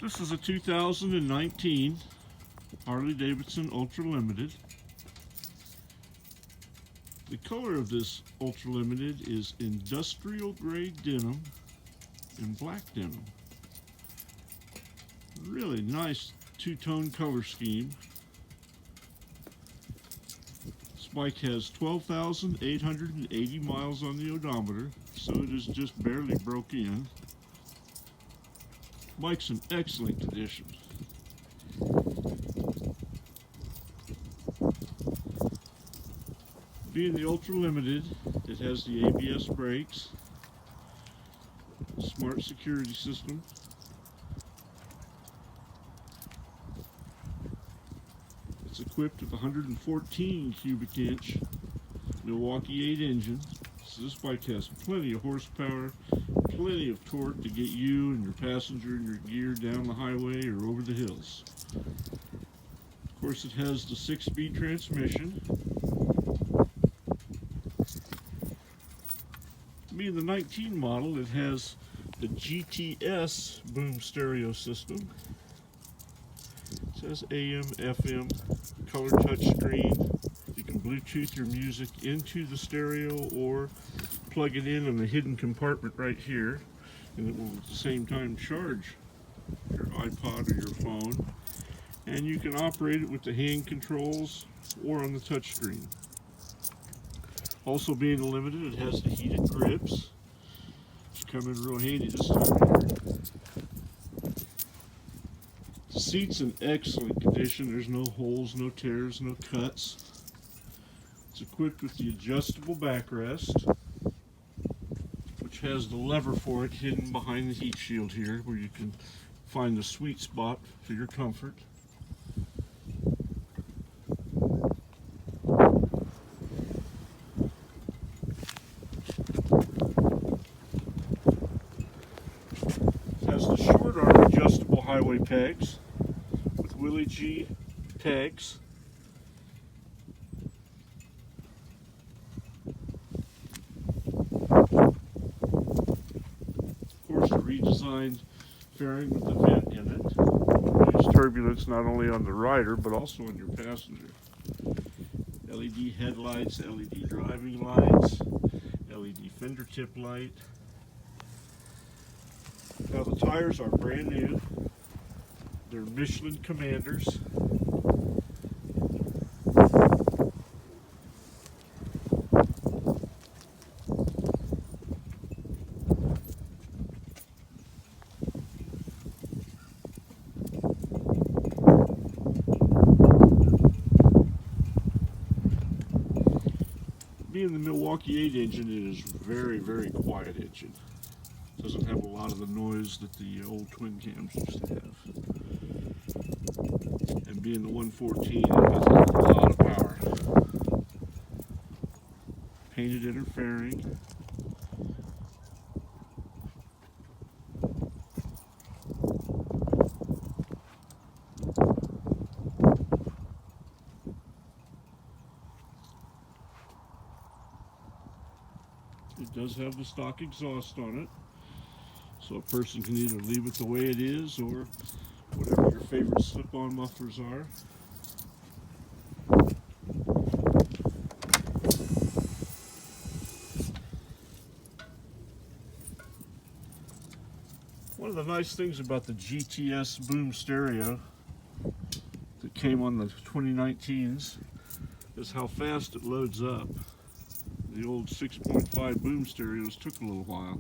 This is a 2019 Harley Davidson Ultra Limited. The color of this Ultra Limited is industrial grade denim and black denim. Really nice two-tone color scheme. This bike has 12,880 miles on the odometer, so it is just barely broke in. Bike's in excellent condition. Being the Ultra Limited, it has the ABS brakes, smart security system, it's equipped with a 114 cubic inch Milwaukee 8 engine, so this bike has plenty of horsepower, plenty of torque to get you and your passenger and your gear down the highway or over the hills. Of course, it has the 6-speed transmission. Being the 19 model, it has the GTS boom stereo system. It says AM, FM, color touch screen. You can Bluetooth your music into the stereo or plug it in a hidden compartment right here, and it will at the same time charge your iPod or your phone. And you can operate it with the hand controls or on the touch screen. Also, being limited, it has the heated grips, which come in real handy this time of year. The seat's in excellent condition. There's no holes, no tears, no cuts. It's equipped with the adjustable backrest, which has the lever for it hidden behind the heat shield here, where you can find the sweet spot for your comfort. Has the short arm adjustable highway pegs with Willie G pegs. Of course, the redesigned fairing with the vent in it. Reduce turbulence not only on the rider but also on your passenger. LED headlights, LED driving lights, LED fender tip light. Now the tires are brand new. They're Michelin Commanders. Being the Milwaukee 8 engine, it is very, very quiet engine. Doesn't have a lot of the noise that the old twin cams used to have. And being the 114, it has a lot of power. Painted inner fairing. It does have the stock exhaust on it, so a person can either leave it the way it is or whatever your favorite slip-on mufflers are. One of the nice things about the GTS boom stereo that came on the 2019s is how fast it loads up. The old 6.5 boom stereos took a little while.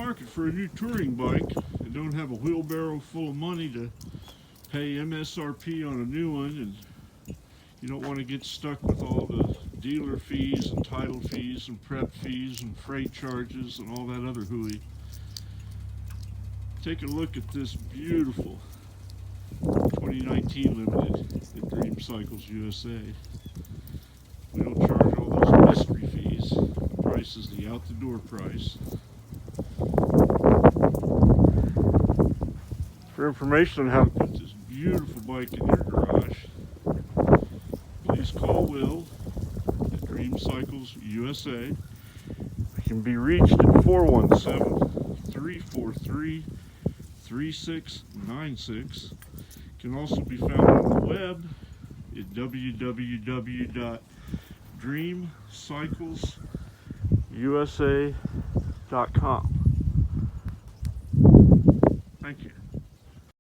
market for a new touring bike and don't have a wheelbarrow full of money to pay MSRP on a new one, and you don't want to get stuck with all the dealer fees and title fees and prep fees and freight charges and all that other hooey, take a look at this beautiful 2019 Limited at Dream Cycles USA. We don't charge all those mystery fees. The price is the out-the-door price. For information on how to put this beautiful bike in your garage, please call Will at Dream Cycles USA. It can be reached at 417-343-3696. It can also be found on the web at www.dreamcyclesusa.com.